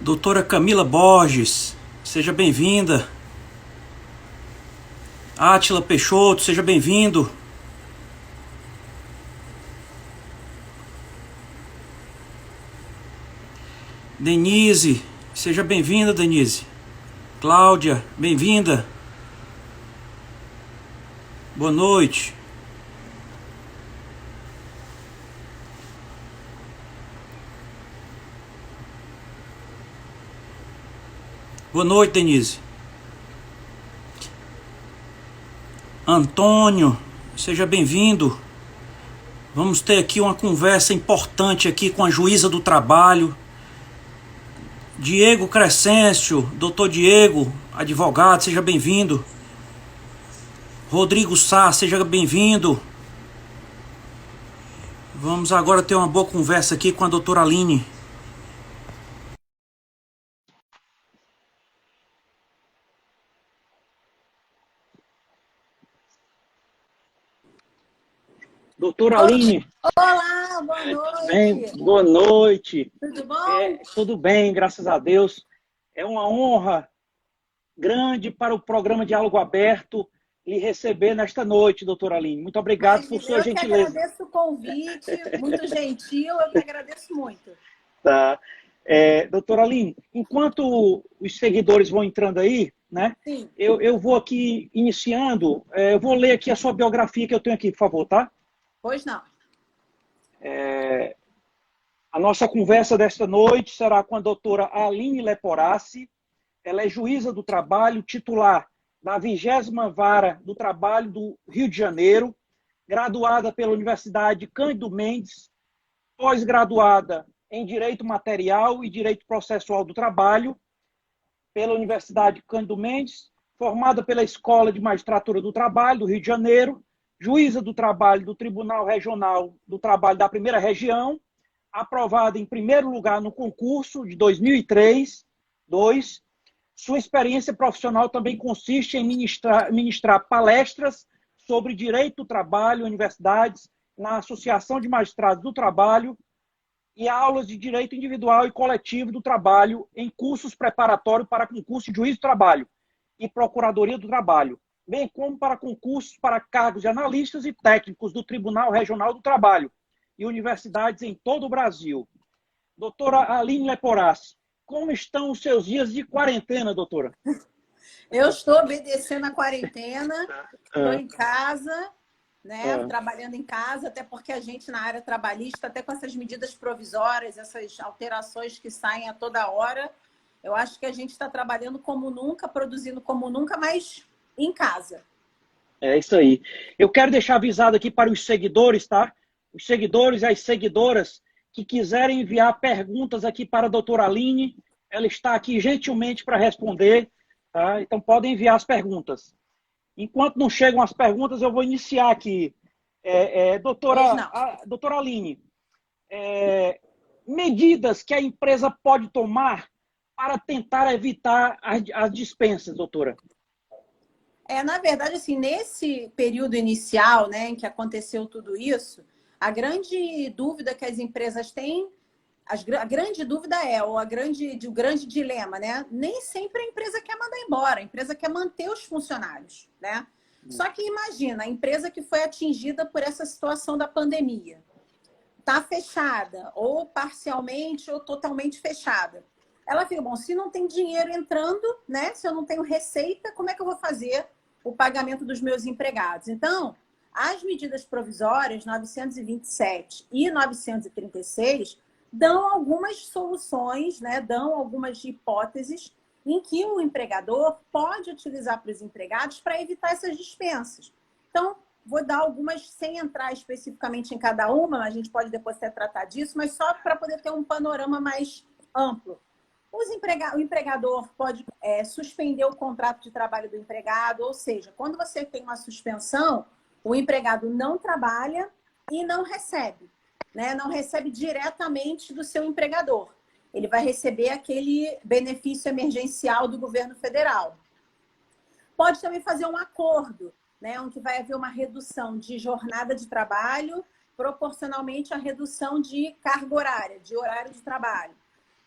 Doutora Camila Borges, seja bem-vinda. Átila Peixoto, seja bem-vindo. Denise, seja bem-vinda, Denise. Cláudia, bem-vinda. Boa noite. Boa noite, Denise. Antônio, seja bem-vindo. Vamos ter aqui uma conversa importante aqui com a juíza do trabalho. Diego Crescêncio, doutor Diego, advogado, seja bem-vindo. Rodrigo Sá, seja bem-vindo. Vamos agora ter uma boa conversa aqui com a doutora Aline. Doutora Aline. Olá, boa noite. Boa noite. Tudo bom? Tudo bem, graças a Deus. É uma honra grande para o programa Diálogo Aberto lhe receber nesta noite, doutora Aline. Muito obrigado por sua gentileza. Eu que agradeço o convite, muito gentil, eu que agradeço muito. Tá. Doutora Aline, enquanto os seguidores vão entrando aí, né? Sim. Eu vou aqui iniciando, eu vou ler aqui a sua biografia que eu tenho aqui, por favor, tá? Pois não. A nossa conversa desta noite será com a doutora Aline Leporassi. Ela é juíza do trabalho, titular da 20ª Vara do Trabalho do Rio de Janeiro, graduada pela Universidade Cândido Mendes, pós-graduada em Direito Material e Direito Processual do Trabalho pela Universidade Cândido Mendes, formada pela Escola de Magistratura do Trabalho do Rio de Janeiro, juíza do trabalho do Tribunal Regional do Trabalho da Primeira Região, aprovada em primeiro lugar no concurso de 2003. Sua experiência profissional também consiste em ministrar palestras sobre direito do trabalho em universidades, na Associação de Magistrados do Trabalho e aulas de direito individual e coletivo do trabalho em cursos preparatórios para concurso de juiz do trabalho e procuradoria do trabalho, bem como para concursos para cargos de analistas e técnicos do Tribunal Regional do Trabalho e universidades em todo o Brasil. Doutora Aline Leporassi, como estão os seus dias de quarentena, doutora? Eu estou obedecendo a quarentena, estou em casa, né, trabalhando em casa, até porque a gente na área trabalhista, até com essas medidas provisórias, essas alterações que saem a toda hora, eu acho que a gente está trabalhando como nunca, produzindo como nunca, mas em casa. É isso aí. Eu quero deixar avisado aqui para os seguidores, tá? Os seguidores e as seguidoras que quiserem enviar perguntas aqui para a doutora Aline, ela está aqui gentilmente para responder, tá? Então podem enviar as perguntas. Enquanto não chegam as perguntas, eu vou iniciar aqui. Doutora Aline, medidas que a empresa pode tomar para tentar evitar as dispensas, doutora? Na verdade, assim, nesse período inicial, né, em que aconteceu tudo isso, a grande dúvida que as empresas têm, a grande dúvida o grande dilema, né? Nem sempre a empresa quer mandar embora, a empresa quer manter os funcionários, né? Só que imagina, a empresa que foi atingida por essa situação da pandemia, está fechada, ou parcialmente ou totalmente fechada. Ela fica, bom, se não tem dinheiro entrando, né? Se eu não tenho receita, como é que eu vou fazer o pagamento dos meus empregados? Então, as medidas provisórias 927 e 936 dão algumas soluções, né? Dão algumas hipóteses em que o empregador pode utilizar para os empregados para evitar essas dispensas. Então, vou dar algumas, sem entrar especificamente em cada uma, a gente pode depois até tratar disso, mas só para poder ter um panorama mais amplo. O empregador pode suspender o contrato de trabalho do empregado, ou seja, quando você tem uma suspensão, o empregado não trabalha e não recebe, né? Não recebe diretamente do seu empregador. Ele vai receber aquele benefício emergencial do governo federal. Pode também fazer um acordo, né, onde vai haver uma redução de jornada de trabalho proporcionalmente à redução de carga horária, de horário de trabalho.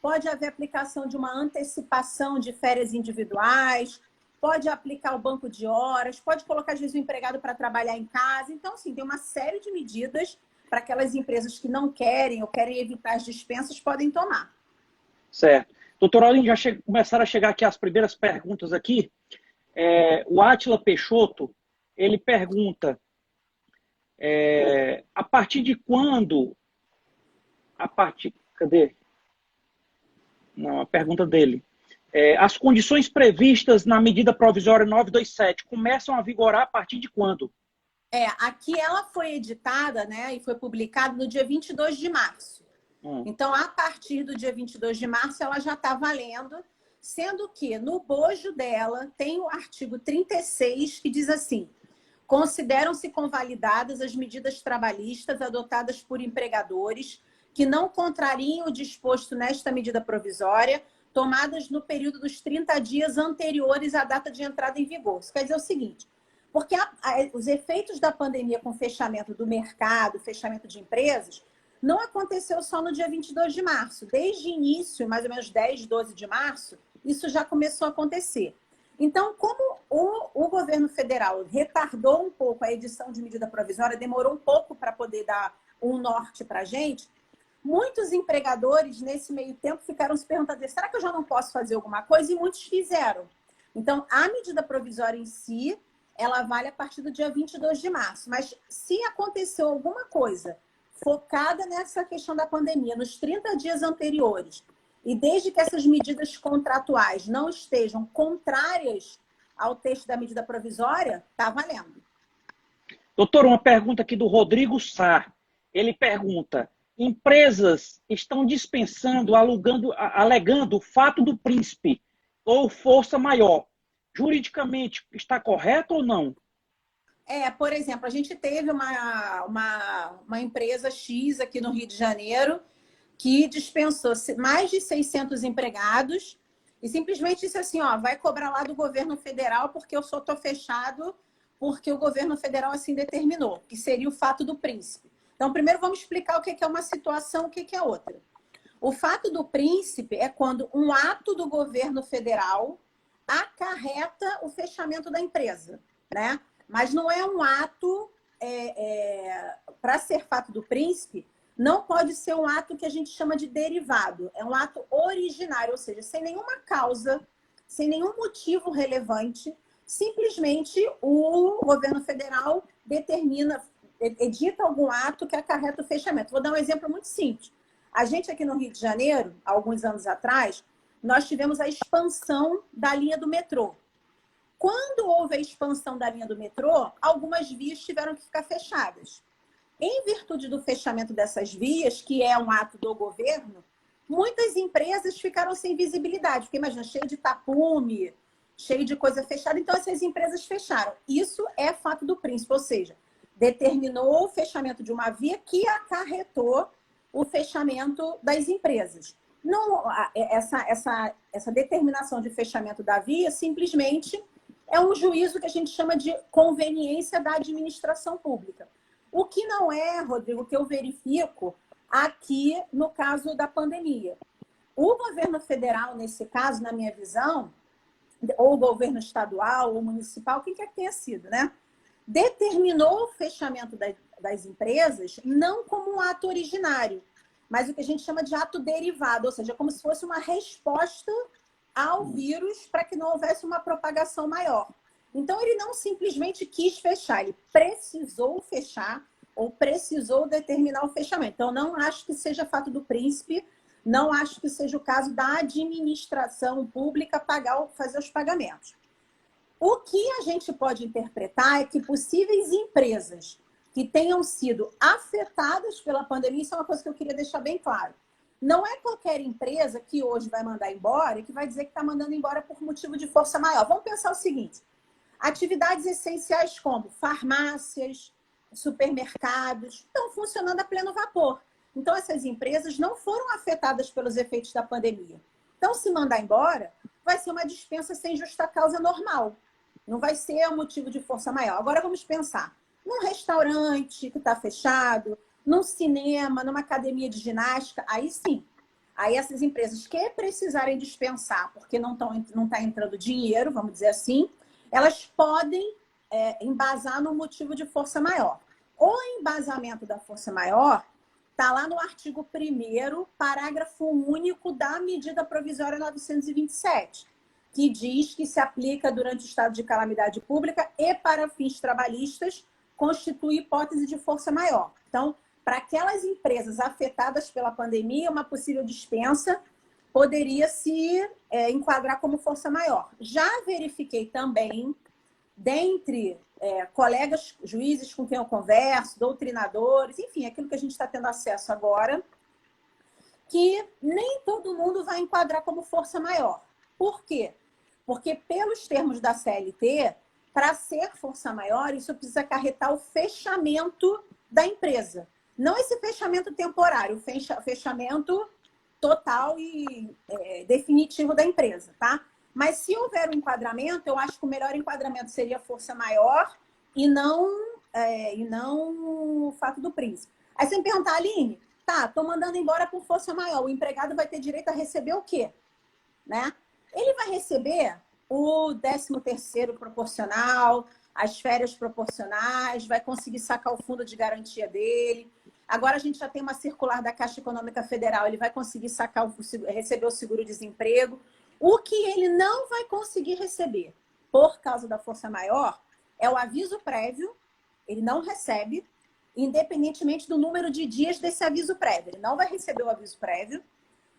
pode haver aplicação de uma antecipação de férias individuais, pode aplicar o banco de horas, pode colocar, às vezes, o empregado para trabalhar em casa. Então, assim, tem uma série de medidas para aquelas empresas que não querem ou querem evitar as dispensas, podem tomar. Certo. Doutora Aline, começaram a chegar aqui as primeiras perguntas aqui. O Átila Peixoto, ele pergunta, a partir de quando... Cadê? Não, a pergunta dele. As condições previstas na medida provisória 927 começam a vigorar a partir de quando? Aqui ela foi editada, né, e foi publicada no dia 22 de março. Então, a partir do dia 22 de março, ela já está valendo, sendo que no bojo dela tem o artigo 36, que diz assim: consideram-se convalidadas as medidas trabalhistas adotadas por empregadores que não contrariem o disposto nesta medida provisória, tomadas no período dos 30 dias anteriores à data de entrada em vigor. Isso quer dizer o seguinte, porque os efeitos da pandemia com o fechamento do mercado, fechamento de empresas, não aconteceu só no dia 22 de março. Desde início, mais ou menos 10, 12 de março, isso já começou a acontecer. Então, como o governo federal retardou um pouco a edição de medida provisória, demorou um pouco para poder dar um norte para a gente, muitos empregadores, nesse meio tempo, ficaram se perguntando, será que eu já não posso fazer alguma coisa? E muitos fizeram. Então, a medida provisória em si, ela vale a partir do dia 22 de março. Mas se aconteceu alguma coisa focada nessa questão da pandemia, nos 30 dias anteriores, e desde que essas medidas contratuais não estejam contrárias ao texto da medida provisória, está valendo. Doutor, uma pergunta aqui do Rodrigo Sá. Ele pergunta, empresas estão dispensando, alegando o fato do príncipe ou força maior. Juridicamente, está correto ou não? Por exemplo, a gente teve uma empresa X aqui no Rio de Janeiro que dispensou mais de 600 empregados e simplesmente disse assim, vai cobrar lá do governo federal porque eu só estou fechado porque o governo federal assim determinou, que seria o fato do príncipe. Então, primeiro vamos explicar o que é uma situação, o que é outra. O fato do príncipe é quando um ato do governo federal acarreta o fechamento da empresa, né? Mas não é um ato, para ser fato do príncipe, não pode ser um ato que a gente chama de derivado. É um ato originário, ou seja, sem nenhuma causa, sem nenhum motivo relevante, simplesmente o governo federal edita algum ato que acarreta o fechamento. Vou dar um exemplo muito simples. A gente aqui no Rio de Janeiro, alguns anos atrás, nós tivemos a expansão da linha do metrô. Quando houve a expansão da linha do metrô, algumas vias tiveram que ficar fechadas. Em virtude do fechamento dessas vias, que é um ato do governo, muitas empresas ficaram sem visibilidade. Porque imagina, cheio de tapume, cheio de coisa fechada. Então, essas empresas fecharam. Isso é fato do príncipe, ou seja, determinou o fechamento de uma via que acarretou o fechamento das empresas. Não, essa determinação de fechamento da via simplesmente é um juízo que a gente chama de conveniência da administração pública. O que não é, Rodrigo, que eu verifico aqui no caso da pandemia. O governo federal, nesse caso, na minha visão, ou o governo estadual ou municipal, quem quer que tenha sido, né? Determinou o fechamento das empresas não como um ato originário, mas o que a gente chama de ato derivado, ou seja, como se fosse uma resposta ao vírus para que não houvesse uma propagação maior. Então, ele não simplesmente quis fechar, ele precisou fechar ou precisou determinar o fechamento. Então, não acho que seja fato do príncipe, não acho que seja o caso da administração pública fazer os pagamentos. O que a gente pode interpretar é que possíveis empresas que tenham sido afetadas pela pandemia, isso é uma coisa que eu queria deixar bem claro. Não é qualquer empresa que hoje vai mandar embora e que vai dizer que está mandando embora por motivo de força maior. Vamos pensar o seguinte, atividades essenciais como farmácias, supermercados, estão funcionando a pleno vapor. Então, essas empresas não foram afetadas pelos efeitos da pandemia. Então, se mandar embora, vai ser uma dispensa sem justa causa normal. Não vai ser um motivo de força maior. Agora, vamos pensar num restaurante que está fechado, num cinema, numa academia de ginástica, aí sim. Aí essas empresas que precisarem dispensar porque não está entrando dinheiro, vamos dizer assim, elas podem embasar no motivo de força maior. O embasamento da força maior está lá no artigo 1º, parágrafo único da medida provisória 927, que diz que se aplica durante o estado de calamidade pública e para fins trabalhistas constitui hipótese de força maior. Então, para aquelas empresas afetadas pela pandemia, uma possível dispensa poderia se enquadrar como força maior. Já verifiquei também, dentre colegas juízes com quem eu converso, doutrinadores, enfim, aquilo que a gente está tendo acesso agora, que nem todo mundo vai enquadrar como força maior. Por quê? Porque, pelos termos da CLT, para ser força maior, isso precisa acarretar o fechamento da empresa. Não esse fechamento temporário, o fechamento total e definitivo da empresa, tá? Mas se houver um enquadramento, eu acho que o melhor enquadramento seria força maior e não o fato do príncipe. Aí você me perguntar, Aline, tá, tô mandando embora por força maior, o empregado vai ter direito a receber o quê? Né? Ele vai receber o 13º proporcional, as férias proporcionais, vai conseguir sacar o fundo de garantia dele. Agora a gente já tem uma circular da Caixa Econômica Federal, ele vai conseguir receber o seguro-desemprego. O que ele não vai conseguir receber por causa da força maior é o aviso prévio, ele não recebe, independentemente do número de dias desse aviso prévio. Ele não vai receber o aviso prévio.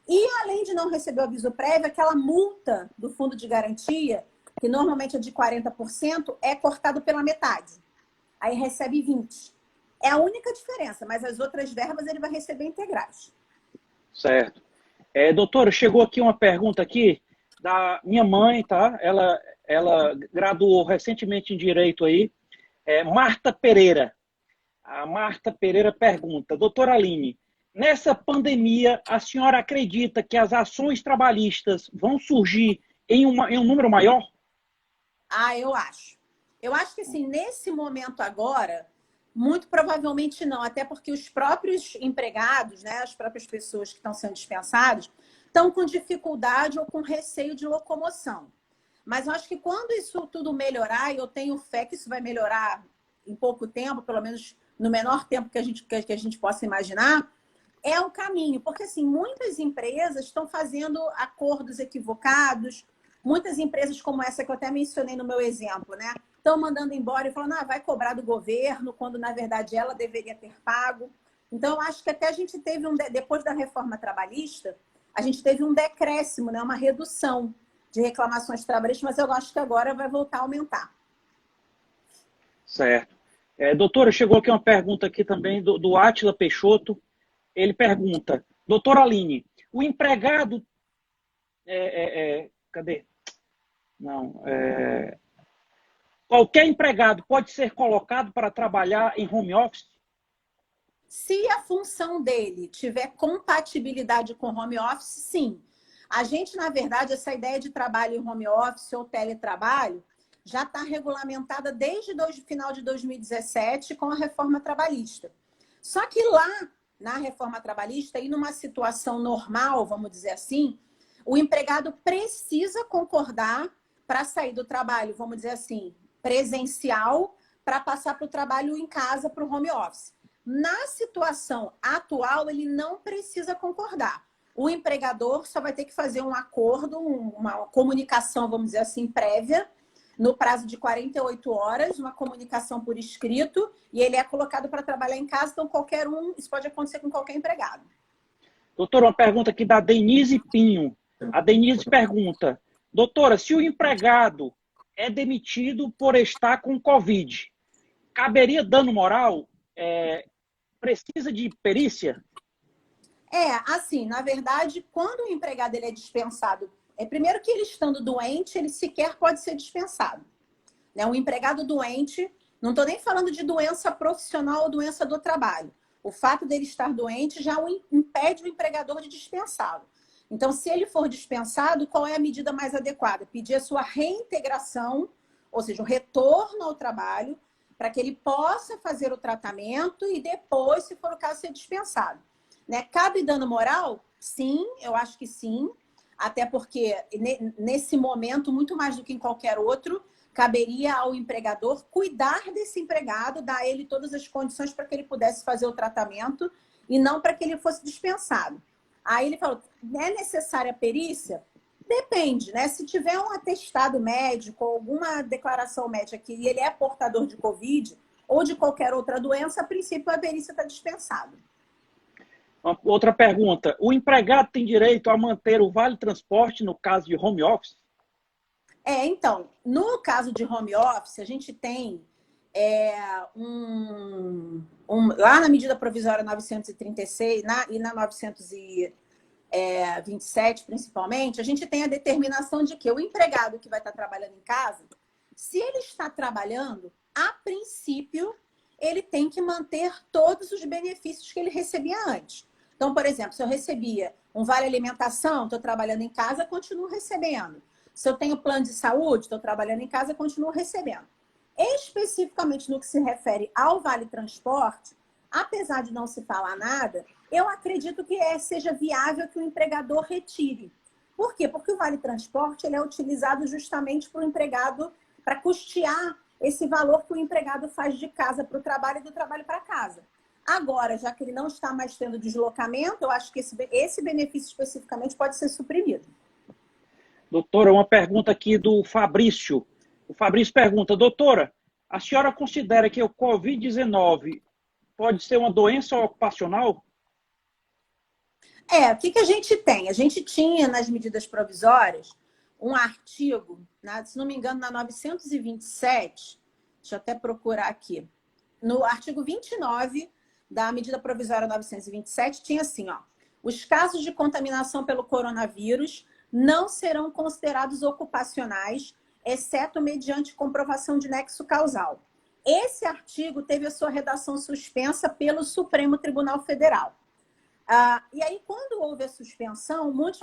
E, além de não receber o aviso prévio, aquela multa do fundo de garantia, que normalmente é de 40%, é cortado pela metade. Aí recebe 20%. É a única diferença, mas as outras verbas ele vai receber integrais. Certo. Doutora, chegou aqui uma pergunta aqui da minha mãe, tá? Ela graduou recentemente em Direito aí. Marta Pereira. A Marta Pereira pergunta, doutora Aline, nessa pandemia, a senhora acredita que as ações trabalhistas vão surgir em um número maior? Eu acho. Eu acho que, assim, nesse momento agora, muito provavelmente não, até porque os próprios empregados, né, as próprias pessoas que estão sendo dispensadas, estão com dificuldade ou com receio de locomoção. Mas eu acho que quando isso tudo melhorar, e eu tenho fé que isso vai melhorar em pouco tempo, pelo menos no menor tempo que a gente possa imaginar, é o caminho. Porque, assim, muitas empresas estão fazendo acordos equivocados, muitas empresas como essa que eu até mencionei no meu exemplo, né? Estão mandando embora e falando, vai cobrar do governo, quando, na verdade, ela deveria ter pago. Então, eu acho que até a gente teve, depois da reforma trabalhista, a gente teve um decréscimo, né? Uma redução de reclamações trabalhistas, mas eu acho que agora vai voltar a aumentar. Certo. Doutora, chegou aqui uma pergunta aqui também do Átila Peixoto. Ele pergunta, doutora Aline, o empregado... cadê? Não, qualquer empregado pode ser colocado para trabalhar em home office? Se a função dele tiver compatibilidade com home office, sim. A gente, na verdade, essa ideia de trabalho em home office ou teletrabalho já está regulamentada desde o final de 2017 com a reforma trabalhista. Só que lá, na reforma trabalhista, e numa situação normal, vamos dizer assim, o empregado precisa concordar para sair do trabalho, vamos dizer assim, presencial, para passar para o trabalho em casa, para o home office. Na situação atual, ele não precisa concordar. O empregador só vai ter que fazer um acordo, uma comunicação, vamos dizer assim, prévia, no prazo de 48 horas, uma comunicação por escrito, e ele é colocado para trabalhar em casa, então isso pode acontecer com qualquer empregado. Doutora, uma pergunta aqui da Denise Pinho. A Denise pergunta, doutora, se o empregado é demitido por estar com Covid, caberia dano moral? Precisa de perícia? Assim, na verdade, quando o empregado ele é dispensado, primeiro que ele estando doente, ele sequer pode ser dispensado. Né? Um empregado doente, não estou nem falando de doença profissional ou doença do trabalho. O fato dele estar doente já impede o empregador de dispensá-lo. Então, se ele for dispensado, qual é a medida mais adequada? Pedir a sua reintegração, ou seja, o retorno ao trabalho, para que ele possa fazer o tratamento e depois, se for o caso, ser dispensado. Né? Cabe dano moral? Sim, eu acho que sim. Até porque, nesse momento, muito mais do que em qualquer outro, caberia ao empregador cuidar desse empregado, dar a ele todas as condições para que ele pudesse fazer o tratamento e não para que ele fosse dispensado. Aí ele falou, é necessária a perícia? Depende, né? Se tiver um atestado médico, alguma declaração médica que ele é portador de Covid ou de qualquer outra doença, a princípio a perícia está dispensada. Outra pergunta. O empregado tem direito a manter o vale transporte no caso de home office? Então, no caso de home office, a gente tem lá na medida provisória 936 e na 927, principalmente, a gente tem a determinação de que o empregado que vai estar trabalhando em casa, se ele está trabalhando, a princípio, ele tem que manter todos os benefícios que ele recebia antes. Então, por exemplo, se eu recebia um vale alimentação, estou trabalhando em casa, continuo recebendo. Se eu tenho plano de saúde, estou trabalhando em casa, continuo recebendo. Especificamente no que se refere ao vale transporte, apesar de não se falar nada, eu acredito que seja viável que o empregador retire. Por quê? Porque o vale transporte ele é utilizado justamente para o empregado, para custear esse valor que o empregado faz de casa para o trabalho e do trabalho para casa. Agora, já que ele não está mais tendo deslocamento, eu acho que esse benefício especificamente pode ser suprimido. Doutora, uma pergunta aqui do Fabrício. O Fabrício pergunta, doutora, a senhora considera que o Covid-19 pode ser uma doença ocupacional? O que a gente tem? A gente tinha nas medidas provisórias um artigo, se não me engano, na 927, deixa eu até procurar aqui, no artigo 29 da medida provisória 927, tinha assim, os casos de contaminação pelo coronavírus não serão considerados ocupacionais, exceto mediante comprovação de nexo causal. Esse artigo teve a sua redação suspensa pelo Supremo Tribunal Federal. E aí, quando houve a suspensão, muitos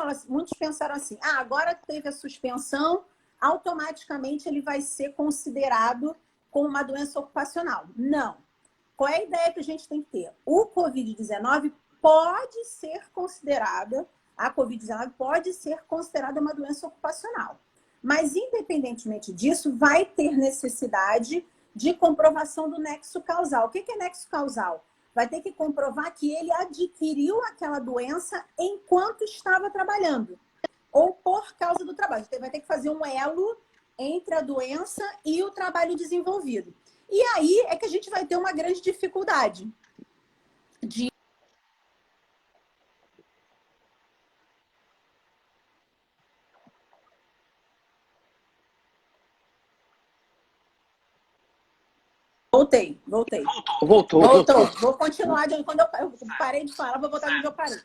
pensaram assim, agora teve a suspensão, automaticamente ele vai ser considerado como uma doença ocupacional. Não. Qual é a ideia que a gente tem que ter? O Covid-19 pode ser considerada, a Covid-19 pode ser considerada uma doença ocupacional. Mas, independentemente disso, vai ter necessidade de comprovação do nexo causal. O que é nexo causal? Vai ter que comprovar que ele adquiriu aquela doença enquanto estava trabalhando, ou por causa do trabalho. Então, vai ter que fazer um elo entre a doença e o trabalho desenvolvido. E aí é que a gente vai ter uma grande dificuldade de... Voltei. Voltou. Vou continuar. Quando eu parei de falar, vou voltar onde eu parei.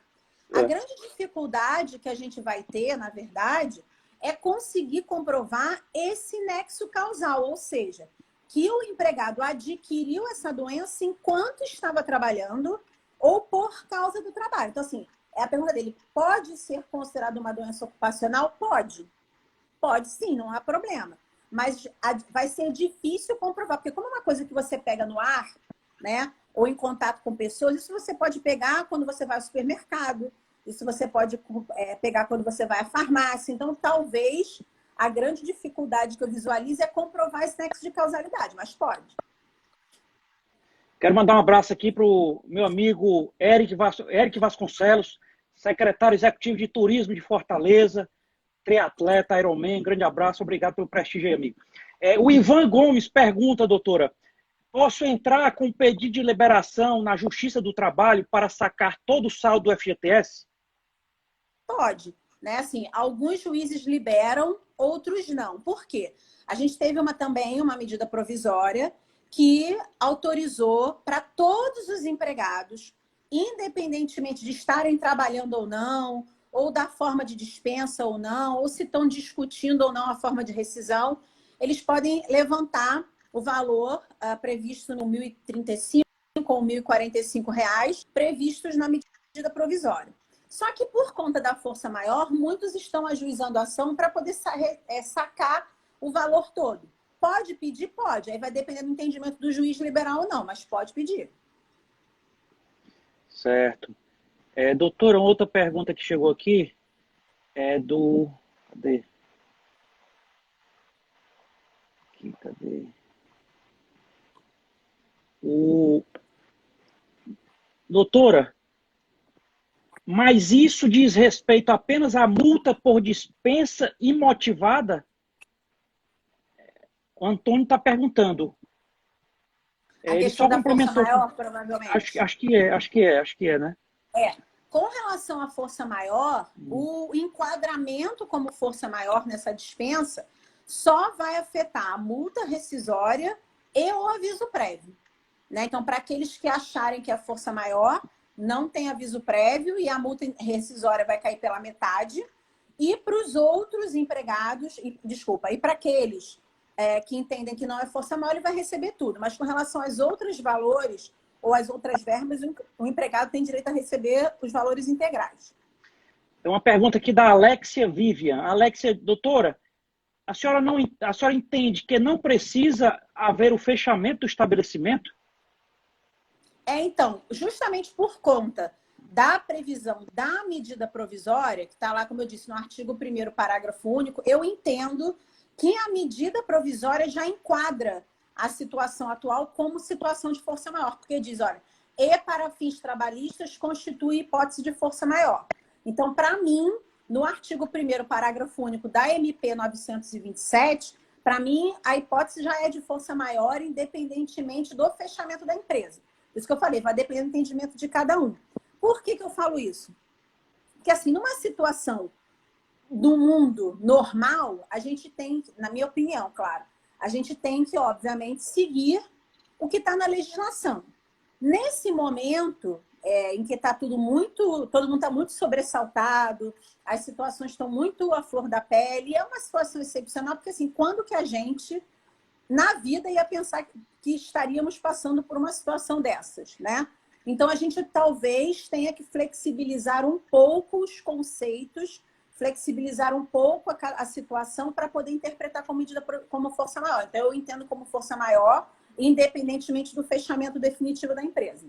A grande dificuldade que a gente vai ter, na verdade, é conseguir comprovar esse nexo causal, ou seja, que o empregado adquiriu essa doença enquanto estava trabalhando ou por causa do trabalho. Então, assim, a pergunta dele, pode ser considerado uma doença ocupacional? Pode. Pode sim, não há problema. Mas vai ser difícil comprovar, porque como é uma coisa que você pega no ar, né, ou em contato com pessoas, isso você pode pegar quando você vai ao supermercado, isso você pode pegar quando você vai à farmácia. Então, talvez a grande dificuldade que eu visualizo é comprovar esse nexo de causalidade, mas pode. Quero mandar um abraço aqui para o meu amigo Eric Vasconcelos, secretário executivo de Turismo de Fortaleza, triatleta, Ironman. Grande abraço, obrigado pelo prestígio aí, amigo. O Ivan Gomes pergunta, doutora, posso entrar com pedido de liberação na Justiça do Trabalho para sacar todo o saldo do FGTS? Pode. Né? Assim, alguns juízes liberam, outros não. Por quê? A gente teve também uma medida provisória que autorizou para todos os empregados, independentemente de estarem trabalhando ou da forma de dispensa ou não, ou se estão discutindo ou não a forma de rescisão, eles podem levantar o valor previsto no 1.035 ou R$ 1.045 previstos na medida provisória. Só que por conta da força maior, muitos estão ajuizando a ação para poder sacar o valor todo. Pode pedir? Pode. Aí vai depender do entendimento do juiz liberal ou não, mas pode pedir. Certo. Doutora, outra pergunta que chegou aqui é do... Cadê? Cadê? Doutora, mas isso diz respeito apenas à multa por dispensa imotivada? O Antônio está perguntando. A Ele questão só da força complementou. maior, provavelmente. Acho que é, né? Com relação à força maior, o enquadramento como força maior nessa dispensa só vai afetar a multa rescisória e o aviso prévio. Né? Então, para aqueles que acharem que a força maior não tem aviso prévio e a multa rescisória vai cair pela metade, e para os outros empregados, e para aqueles que entendem que não é força maior, ele vai receber tudo. Mas com relação aos outros valores ou às outras verbas, o empregado tem direito a receber os valores integrais. Tem uma pergunta aqui da Alexia Vivian. Alexia, doutora, a senhora entende que não precisa haver o fechamento do estabelecimento? Então, justamente por conta da previsão da medida provisória, que está lá, como eu disse, no artigo 1º, parágrafo único, eu entendo que a medida provisória já enquadra a situação atual como situação de força maior, porque diz, olha, e para fins trabalhistas constitui hipótese de força maior. Então, para mim, no artigo 1º, parágrafo único da MP 927, para mim, a hipótese já é de força maior, independentemente do fechamento da empresa. Por isso que eu falei, vai depender do entendimento de cada um. Por que eu falo isso? Porque, assim, numa situação do mundo normal, a gente tem, na minha opinião, claro, a gente tem que, obviamente, seguir o que está na legislação. Nesse momento em que está todo mundo está muito sobressaltado, as situações estão muito à flor da pele, é uma situação excepcional, porque assim, quando que a gente, na vida, ia pensar que estaríamos passando por uma situação dessas, né? Então, a gente talvez tenha que flexibilizar um pouco os conceitos, flexibilizar um pouco a situação para poder interpretar como medida como força maior. Então, eu entendo como força maior, independentemente do fechamento definitivo da empresa.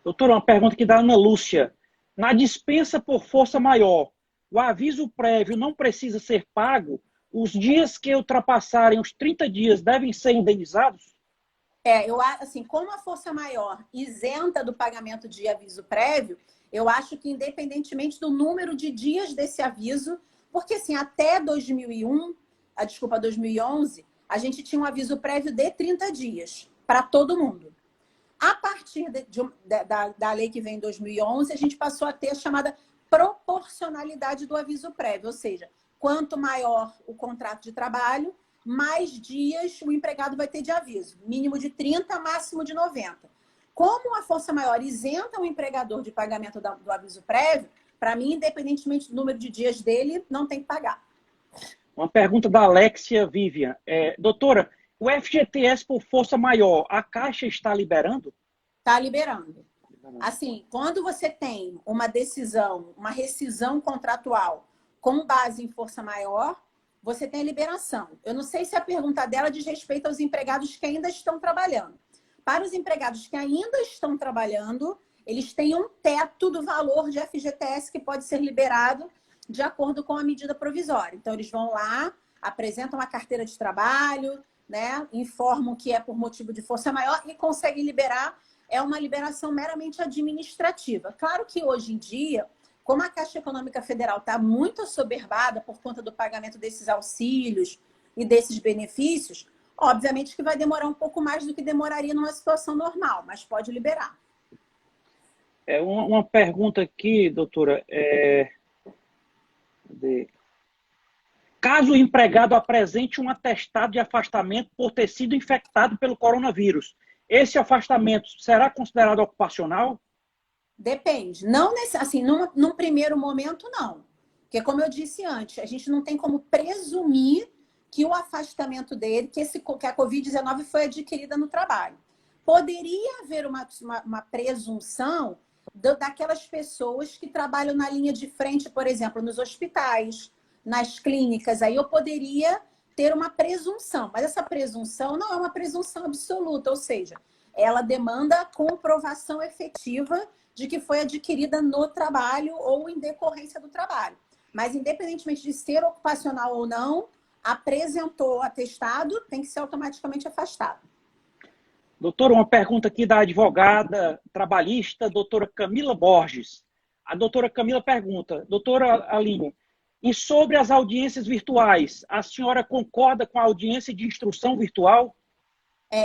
Doutora, uma pergunta aqui da Ana Lúcia. Na dispensa por força maior, o aviso prévio não precisa ser pago? Os dias que ultrapassarem os 30 dias devem ser indenizados? Assim, como a força maior isenta do pagamento de aviso prévio, eu acho que independentemente do número de dias desse aviso, porque assim, até 2011, a gente tinha um aviso prévio de 30 dias para todo mundo. A partir da lei que vem em 2011, a gente passou a ter a chamada proporcionalidade do aviso prévio, ou seja, quanto maior o contrato de trabalho, mais dias o empregado vai ter de aviso. Mínimo de 30, máximo de 90. Como a força maior isenta o empregador de pagamento do aviso prévio, para mim, independentemente do número de dias dele, não tem que pagar. Uma pergunta da Alexia Vivian. Doutora, o FGTS por força maior, a Caixa está liberando? Está liberando. Assim, quando você tem uma decisão, uma rescisão contratual com base em força maior, você tem a liberação. Eu não sei se a pergunta dela diz respeito aos empregados que ainda estão trabalhando. Para os empregados que ainda estão trabalhando, eles têm um teto do valor de FGTS que pode ser liberado de acordo com a medida provisória. Então, eles vão lá, apresentam a carteira de trabalho, né, informam que é por motivo de força maior e conseguem liberar. É uma liberação meramente administrativa. Claro que hoje em dia, como a Caixa Econômica Federal está muito assoberbada por conta do pagamento desses auxílios e desses benefícios, obviamente que vai demorar um pouco mais do que demoraria numa situação normal, mas pode liberar. Uma pergunta aqui, doutora. Caso o empregado apresente um atestado de afastamento por ter sido infectado pelo coronavírus, esse afastamento será considerado ocupacional? Depende. Não assim, num primeiro momento, não. Porque, como eu disse antes, a gente não tem como presumir que o afastamento dele, que a Covid-19 foi adquirida no trabalho. Poderia haver uma presunção daquelas pessoas que trabalham na linha de frente, por exemplo, nos hospitais, nas clínicas. Aí eu poderia ter uma presunção, mas essa presunção não é uma presunção absoluta, ou seja, ela demanda a comprovação efetiva de que foi adquirida no trabalho ou em decorrência do trabalho. Mas, independentemente de ser ocupacional ou não, apresentou atestado, tem que ser automaticamente afastado. Doutora, uma pergunta aqui da advogada trabalhista, doutora Camila Borges. A doutora Camila pergunta, doutora Aline, e sobre as audiências virtuais, a senhora concorda com a audiência de instrução virtual?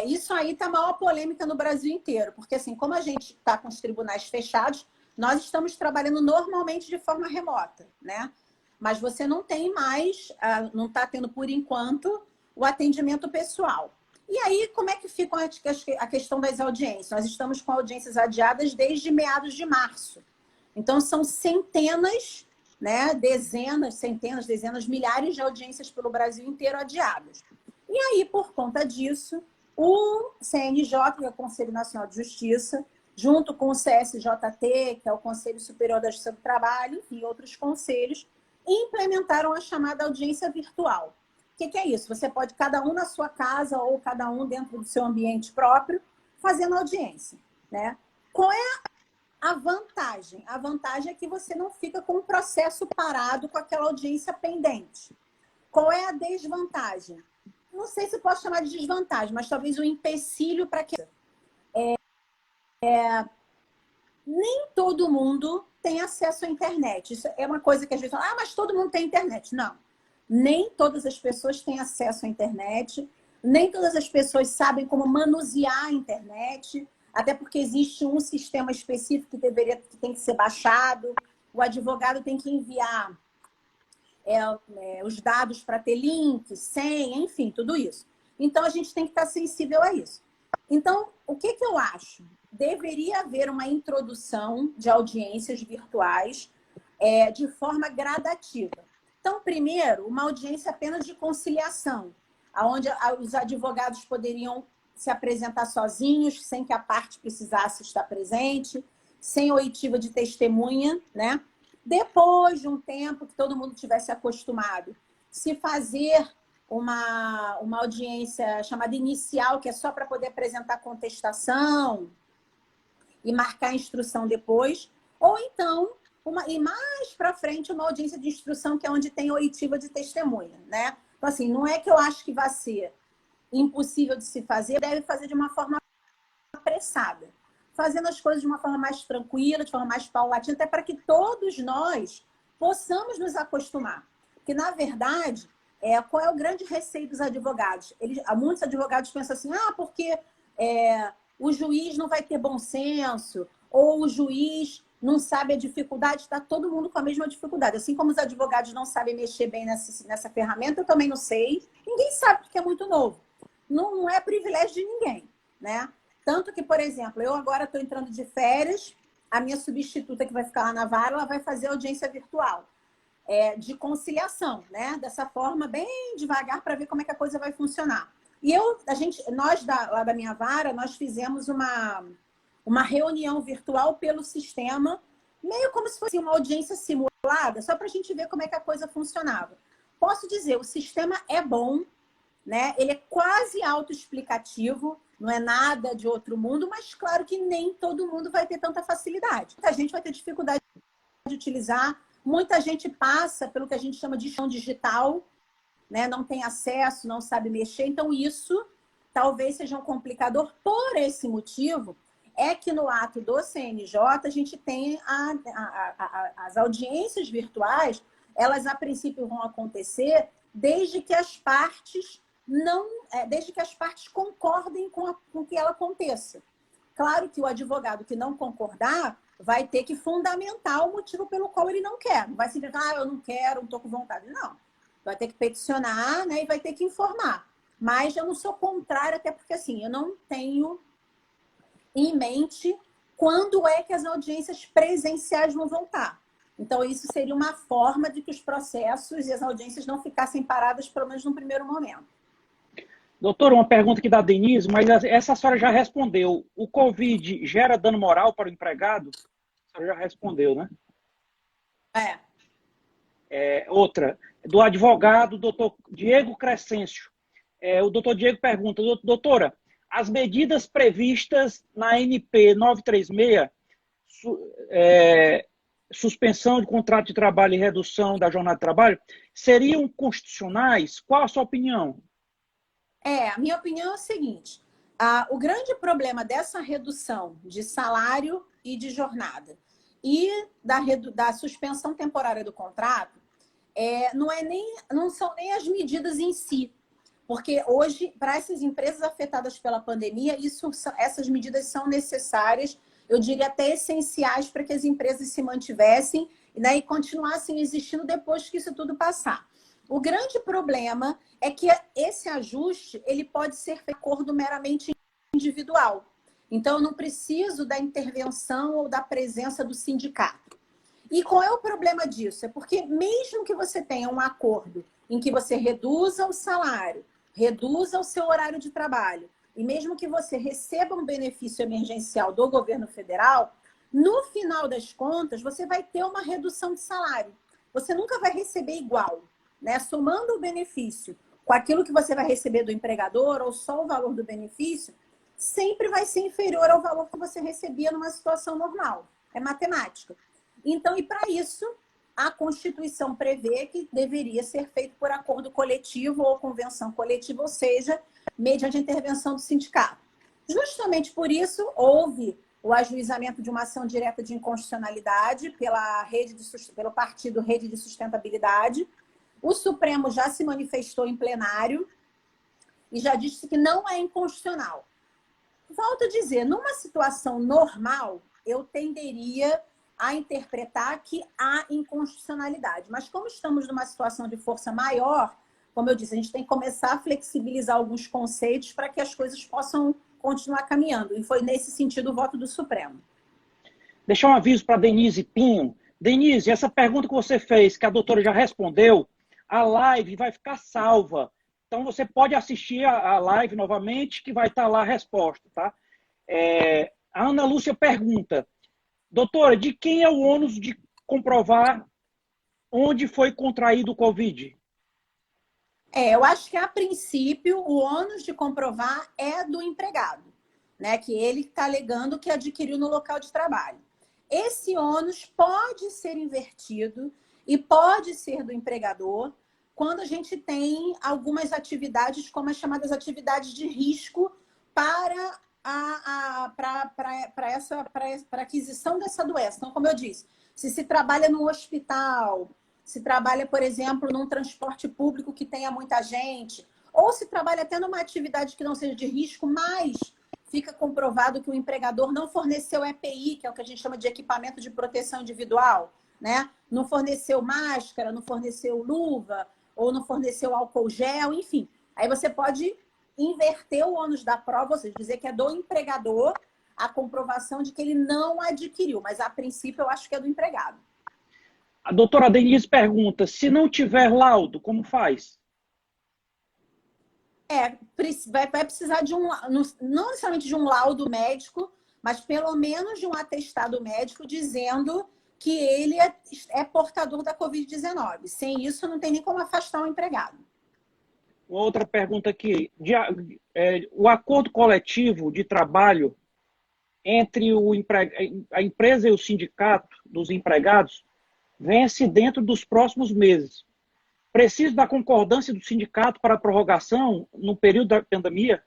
Isso aí está a maior polêmica no Brasil inteiro, porque assim, como a gente está com os tribunais fechados, nós estamos trabalhando normalmente de forma remota, né? Mas você não tem mais, não está tendo por enquanto, o atendimento pessoal. E aí, como é que fica a questão das audiências? Nós estamos com audiências adiadas desde meados de março. Então, são centenas, né, dezenas, milhares de audiências pelo Brasil inteiro adiadas. E aí, por conta disso, o CNJ, que é o Conselho Nacional de Justiça, junto com o CSJT, que é o Conselho Superior da Justiça do Trabalho, e outros conselhos, implementaram a chamada audiência virtual. O que é isso? Você pode, cada um na sua casa ou cada um dentro do seu ambiente próprio, fazendo audiência, né? Qual é a vantagem? A vantagem é que você não fica com o processo parado com aquela audiência pendente. Qual é a desvantagem? Não sei se posso chamar de desvantagem, mas talvez um empecilho para que... Nem todo mundo tem acesso à internet. Isso é uma coisa que às vezes fala, mas todo mundo tem internet. Não. Nem todas as pessoas têm acesso à internet, nem todas as pessoas sabem como manusear a internet, até porque existe um sistema específico que tem que ser baixado, o advogado tem que enviar os dados para ter link, senha, enfim, tudo isso. Então, a gente tem que estar sensível a isso. Então, o que eu acho? Deveria haver uma introdução de audiências virtuais de forma gradativa. Então, primeiro, uma audiência apenas de conciliação, onde os advogados poderiam se apresentar sozinhos, sem que a parte precisasse estar presente, sem oitiva de testemunha, né? Depois de um tempo que todo mundo tivesse acostumado, se fazer uma audiência chamada inicial, que é só para poder apresentar contestação e marcar a instrução depois, ou então, e mais para frente, uma audiência de instrução, que é onde tem oitiva de testemunha, né? Então, assim, não é que eu acho que vai ser impossível de se fazer, deve fazer de uma forma apressada, fazendo as coisas de uma forma mais tranquila, de forma mais paulatina, até para que todos nós possamos nos acostumar. Porque, na verdade, qual é o grande receio dos advogados? Muitos advogados pensam assim, porque o juiz não vai ter bom senso, ou o juiz não sabe a dificuldade, está todo mundo com a mesma dificuldade. Assim como os advogados não sabem mexer bem nessa ferramenta, eu também não sei. Ninguém sabe porque é muito novo. Não é privilégio de ninguém, né? Tanto que, por exemplo, eu agora estou entrando de férias, a minha substituta que vai ficar lá na vara, ela vai fazer audiência virtual de conciliação, né? Dessa forma, bem devagar, para ver como é que a coisa vai funcionar. E nós lá da minha vara, nós fizemos uma reunião virtual pelo sistema, meio como se fosse uma audiência simulada, só para a gente ver como é que a coisa funcionava. Posso dizer, o sistema é bom, né? Ele é quase autoexplicativo, não é nada de outro mundo, mas claro que nem todo mundo vai ter tanta facilidade. Muita gente vai ter dificuldade de utilizar, muita gente passa pelo que a gente chama de chão digital, né? Não tem acesso, não sabe mexer, então isso talvez seja um complicador. Por esse motivo, é que no ato do CNJ a gente tem as audiências virtuais, elas a princípio vão acontecer desde que as partes concordem com que ela aconteça. Claro que o advogado que não concordar vai ter que fundamentar o motivo pelo qual ele não quer. Não vai simplesmente, eu não quero, não estou com vontade. Não. Vai ter que peticionar, né, e vai ter que informar. Mas eu não sou contrária, até porque assim, eu não tenho em mente quando é que as audiências presenciais vão voltar. Então, isso seria uma forma de que os processos e as audiências não ficassem paradas, pelo menos no primeiro momento. Doutora, uma pergunta aqui da Denise, mas essa a senhora já respondeu. O Covid gera dano moral para o empregado? A senhora já respondeu, né? Outra, do advogado, doutor Diego Crescêncio. O doutor Diego pergunta, doutora, as medidas previstas na ANP 936, suspensão de contrato de trabalho e redução da jornada de trabalho, seriam constitucionais? Qual a sua opinião? A minha opinião é o seguinte: o grande problema dessa redução de salário e de jornada e da suspensão temporária do contrato não são nem as medidas em si. Porque hoje, para essas empresas afetadas pela pandemia, essas medidas são necessárias, eu diria até essenciais, para que as empresas se mantivessem, né, e continuassem existindo depois que isso tudo passar. O grande problema é que esse ajuste ele pode ser feito de acordo meramente individual. Então, eu não preciso da intervenção ou da presença do sindicato. E qual é o problema disso? É porque mesmo que você tenha um acordo em que você reduza o salário, reduza o seu horário de trabalho, e mesmo que você receba um benefício emergencial do governo federal, no final das contas, você vai ter uma redução de salário. Você nunca vai receber igual, né? Somando o benefício com aquilo que você vai receber do empregador, ou só o valor do benefício, sempre vai ser inferior ao valor que você recebia numa situação normal. É matemática. Então, e para isso, a Constituição prevê que deveria ser feito por acordo coletivo ou convenção coletiva, ou seja, mediante a intervenção do sindicato. Justamente por isso, houve o ajuizamento de uma ação direta de inconstitucionalidade pelo partido Rede de Sustentabilidade. O Supremo já se manifestou em plenário e já disse que não é inconstitucional. Volto a dizer, numa situação normal, eu tenderia a interpretar que há inconstitucionalidade. Mas como estamos numa situação de força maior, como eu disse, a gente tem que começar a flexibilizar alguns conceitos para que as coisas possam continuar caminhando. E foi nesse sentido o voto do Supremo. Deixar um aviso para Denise Pinho. Denise, essa pergunta que você fez, que a doutora já respondeu, a live vai ficar salva. Então você pode assistir a live novamente, que vai estar lá a resposta, tá? A Ana Lúcia pergunta: doutora, de quem é o ônus de comprovar onde foi contraído o Covid? Eu acho que, a princípio, o ônus de comprovar é do empregado, né? Que ele está alegando que adquiriu no local de trabalho. Esse ônus pode ser invertido e pode ser do empregador quando a gente tem algumas atividades, como as chamadas atividades de risco, para a aquisição dessa doença. Então, como eu disse, se trabalha no hospital, se trabalha, por exemplo, num transporte público que tenha muita gente, ou se trabalha até numa atividade que não seja de risco, mas fica comprovado que o empregador não forneceu EPI, que é o que a gente chama de equipamento de proteção individual, né? Não forneceu máscara, não forneceu luva, ou não forneceu álcool gel, enfim. Aí você pode inverter o ônus da prova, ou seja, dizer que é do empregador a comprovação de que ele não adquiriu, mas a princípio eu acho que é do empregado. A doutora Denise pergunta: se não tiver laudo, como faz? Vai precisar de não necessariamente de um laudo médico, mas pelo menos de um atestado médico dizendo que ele é portador da Covid-19. Sem isso, não tem nem como afastar o empregado. Outra pergunta aqui: o acordo coletivo de trabalho entre a empresa e o sindicato dos empregados vence dentro dos próximos meses. Precisa da concordância do sindicato para a prorrogação no período da pandemia?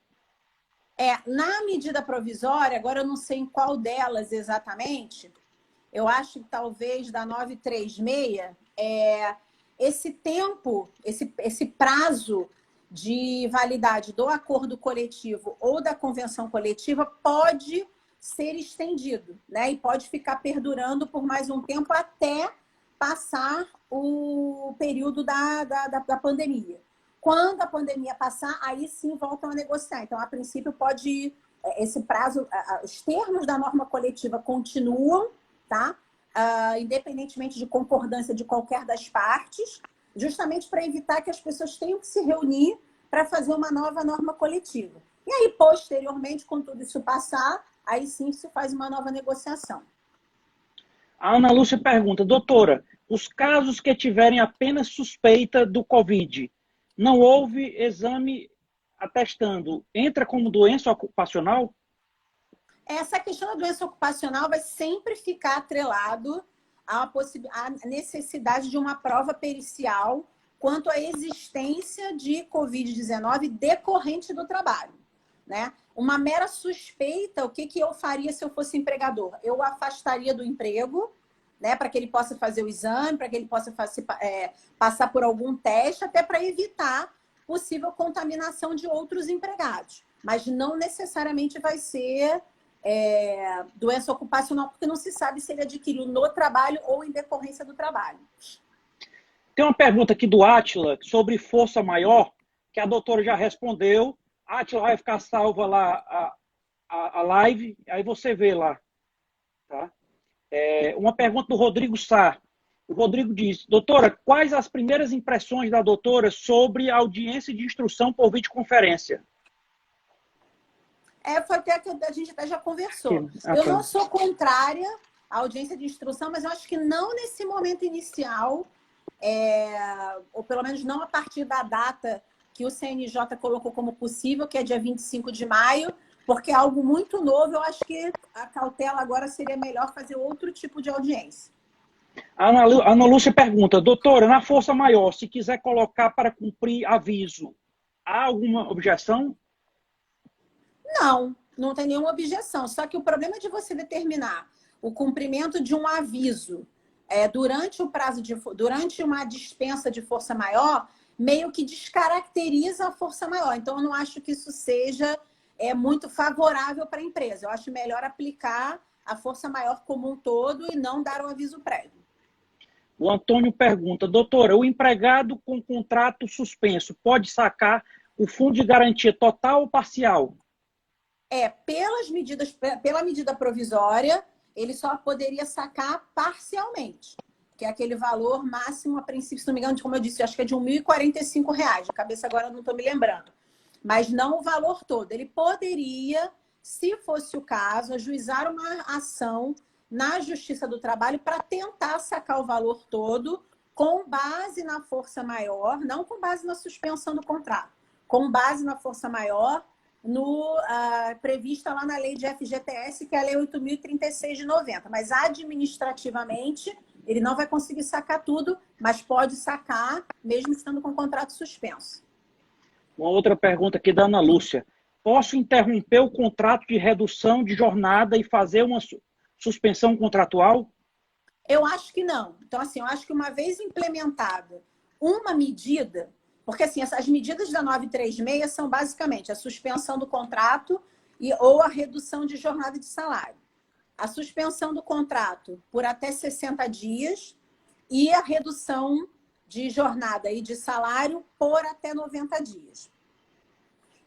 Na medida provisória, agora eu não sei em qual delas exatamente, eu acho que talvez da 936, esse tempo, esse prazo de validade do acordo coletivo ou da convenção coletiva pode ser estendido, né? E pode ficar perdurando por mais um tempo até passar o período da pandemia. Quando a pandemia passar, aí sim voltam a negociar. Então, a princípio, esse prazo, os termos da norma coletiva continuam, tá? Independentemente de concordância de qualquer das partes, justamente para evitar que as pessoas tenham que se reunir para fazer uma nova norma coletiva. E aí, posteriormente, com tudo isso passar, aí sim se faz uma nova negociação. A Ana Lúcia pergunta: doutora, os casos que tiverem apenas suspeita do Covid, não houve exame atestando entra como doença ocupacional? Essa questão da doença ocupacional vai sempre ficar atrelado à necessidade de uma prova pericial quanto à existência de Covid-19 decorrente do trabalho, né? Uma mera suspeita, o que eu faria se eu fosse empregador? Eu o afastaria do emprego, né, para que ele possa fazer o exame, para que ele possa passar por algum teste, até para evitar possível contaminação de outros empregados. Mas não necessariamente vai ser doença ocupacional, porque não se sabe se ele adquiriu no trabalho ou em decorrência do trabalho. Tem uma pergunta aqui do Átila sobre força maior, que a doutora já respondeu. Átila, vai ficar salva lá a live, aí você vê lá. Tá? Uma pergunta do Rodrigo Sá. O Rodrigo diz, doutora, quais as primeiras impressões da doutora sobre a audiência de instrução por videoconferência? Foi até que a gente até já conversou. Eu não sou contrária à audiência de instrução, mas eu acho que não nesse momento inicial, ou pelo menos não a partir da data que o CNJ colocou como possível, que é dia 25 de maio, porque é algo muito novo. Eu acho que a cautela agora seria melhor fazer outro tipo de audiência. A Ana Lúcia pergunta, doutora, na força maior, se quiser colocar para cumprir aviso, há alguma objeção? Não, não tem nenhuma objeção. Só que o problema de você determinar o cumprimento de um aviso durante o prazo durante uma dispensa de força maior, meio que descaracteriza a força maior. Então, eu não acho que isso seja muito favorável para a empresa. Eu acho melhor aplicar a força maior como um todo e não dar um aviso prévio. O Antônio pergunta, doutora, o empregado com contrato suspenso pode sacar o fundo de garantia total ou parcial? Pela medida provisória, ele só poderia sacar parcialmente, que é aquele valor máximo, a princípio, se não me engano, como eu disse, acho que é de R$ 1.045. De cabeça agora eu não estou me lembrando. Mas não o valor todo. Ele poderia, se fosse o caso, ajuizar uma ação na Justiça do Trabalho para tentar sacar o valor todo com base na força maior, não com base na suspensão do contrato, com base na força maior prevista lá na lei de FGTS, que é a lei 8.036 de 90. Mas administrativamente, ele não vai conseguir sacar tudo, mas pode sacar, mesmo estando com o contrato suspenso. Uma outra pergunta aqui da Ana Lúcia. Posso interromper o contrato de redução de jornada e fazer uma suspensão contratual? Eu acho que não. Então, assim, eu acho que uma vez implementada uma medida, porque assim, as medidas da 936 são basicamente a suspensão do contrato ou a redução de jornada de salário. A suspensão do contrato por até 60 dias e a redução de jornada e de salário por até 90 dias.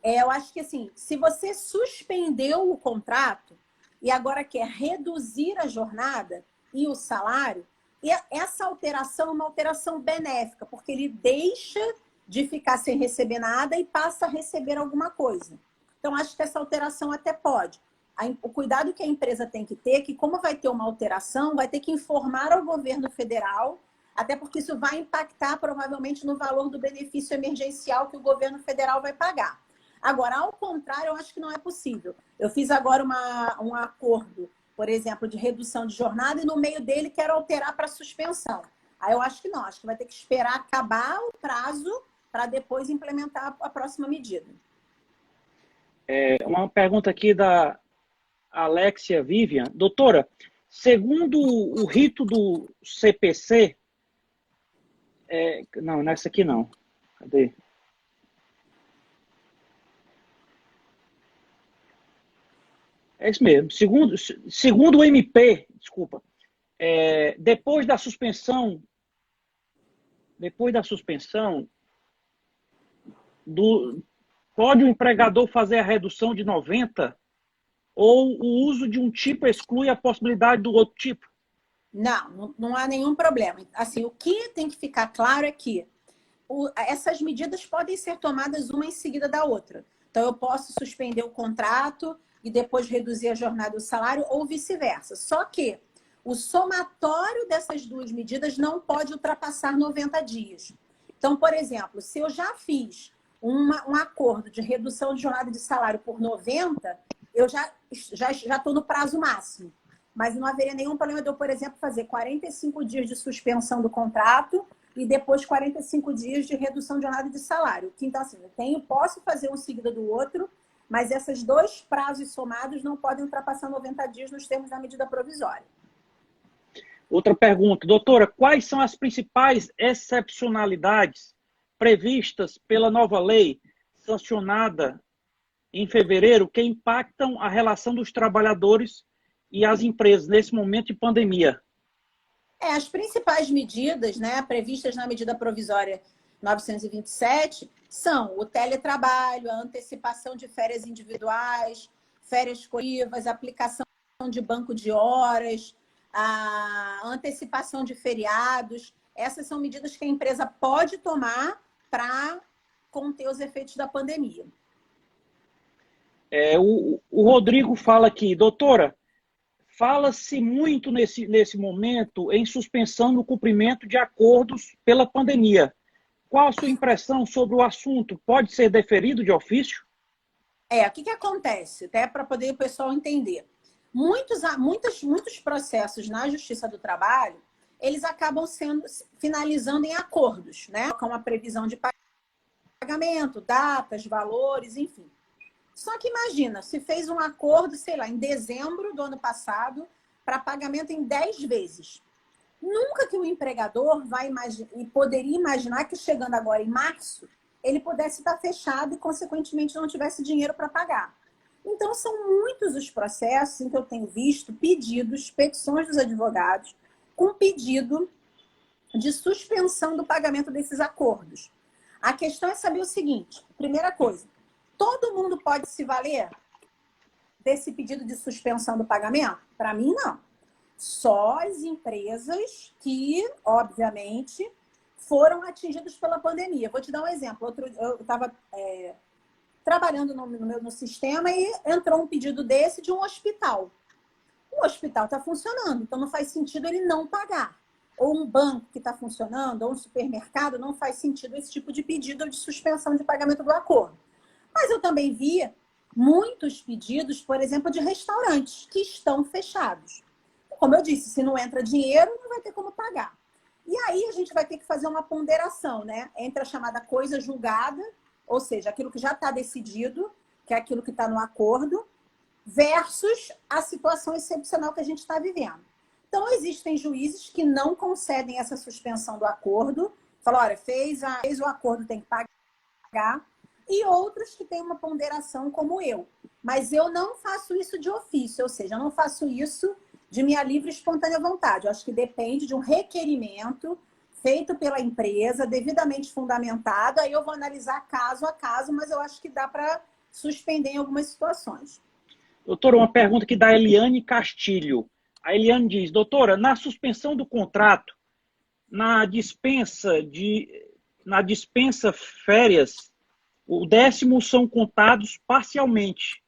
Eu acho que assim, se você suspendeu o contrato e agora quer reduzir a jornada e o salário, essa alteração é uma alteração benéfica, porque ele deixa de ficar sem receber nada e passa a receber alguma coisa. Então, acho que essa alteração até pode. O cuidado que a empresa tem que ter é que, como vai ter uma alteração, vai ter que informar ao governo federal, até porque isso vai impactar provavelmente no valor do benefício emergencial que o governo federal vai pagar. Agora, ao contrário, eu acho que não é possível. Eu fiz agora um acordo, por exemplo, de redução de jornada e no meio dele quero alterar para suspensão. Aí eu acho que não, acho que vai ter que esperar acabar o prazo para depois implementar a próxima medida. Uma pergunta aqui da Alexia Vivian. Doutora, segundo o rito do CPC... não, nessa aqui não. Cadê? É isso mesmo. Segundo o MP, desculpa, depois da suspensão, pode o empregador fazer a redução de 90 ou o uso de um tipo exclui a possibilidade do outro tipo? Não há nenhum problema. Assim, o que tem que ficar claro é que essas medidas podem ser tomadas uma em seguida da outra. Então, eu posso suspender o contrato e depois reduzir a jornada e o salário ou vice-versa. Só que o somatório dessas duas medidas não pode ultrapassar 90 dias. Então, por exemplo, se eu já fiz um acordo de redução de jornada de salário por 90, eu já estou no prazo máximo. Mas não haveria nenhum problema de eu, por exemplo, fazer 45 dias de suspensão do contrato e depois 45 dias de redução de jornada de salário. Então, assim, posso fazer um seguido do outro, mas esses dois prazos somados não podem ultrapassar 90 dias nos termos da medida provisória. Outra pergunta, doutora, quais são as principais excepcionalidades previstas pela nova lei sancionada em fevereiro que impactam a relação dos trabalhadores e as empresas nesse momento de pandemia? As principais medidas, né, previstas na medida provisória 927 são o teletrabalho, a antecipação de férias individuais, férias coletivas, aplicação de banco de horas, a antecipação de feriados. Essas são medidas que a empresa pode tomar para conter os efeitos da pandemia. O Rodrigo fala aqui, doutora, fala-se muito nesse momento em suspensão no cumprimento de acordos pela pandemia. Qual a sua impressão sobre o assunto? Pode ser deferido de ofício? O que acontece? Até para poder o pessoal entender. Muitos processos na Justiça do Trabalho, eles acabam finalizando em acordos, né? Com a previsão de pagamento, datas, valores, enfim. Só que imagina, se fez um acordo, sei lá, em dezembro do ano passado, para pagamento em 10 vezes. Nunca que o empregador poderia imaginar que chegando agora em março, ele pudesse estar fechado e, consequentemente, não tivesse dinheiro para pagar. Então, são muitos os processos em que eu tenho visto petições dos advogados, com pedido de suspensão do pagamento desses acordos. A questão é saber o seguinte, primeira coisa, todo mundo pode se valer desse pedido de suspensão do pagamento? Para mim, não. Só as empresas que, obviamente, foram atingidas pela pandemia. Vou te dar um exemplo. Eu estava trabalhando no sistema e entrou um pedido desse de um hospital. O hospital está funcionando, então não faz sentido ele não pagar. Ou um banco que está funcionando, ou um supermercado, não faz sentido esse tipo de pedido de suspensão de pagamento do acordo. Mas eu também vi muitos pedidos, por exemplo, de restaurantes que estão fechados. Como eu disse, se não entra dinheiro, não vai ter como pagar. E aí a gente vai ter que fazer uma ponderação, né? Entre a chamada coisa julgada, ou seja, aquilo que já está decidido, que é aquilo que está no acordo, versus a situação excepcional que a gente está vivendo. Então, existem juízes que não concedem essa suspensão do acordo, falam, olha, fez o acordo, tem que pagar, e outros que têm uma ponderação como eu. Mas eu não faço isso de ofício, ou seja, eu não faço isso de minha livre e espontânea vontade. Eu acho que depende de um requerimento feito pela empresa, devidamente fundamentado, aí eu vou analisar caso a caso, mas eu acho que dá para suspender em algumas situações. Doutora, uma pergunta aqui da Eliane Castilho. A Eliane diz, doutora, na suspensão do contrato, na dispensa férias, o décimo são contados parcialmente.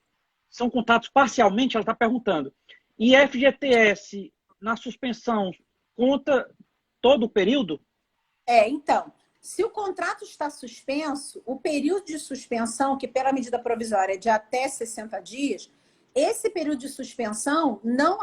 São contados parcialmente, ela está perguntando. E FGTS, na suspensão, conta todo o período? Então, se o contrato está suspenso, o período de suspensão, que pela medida provisória é de até 60 dias, esse período de suspensão,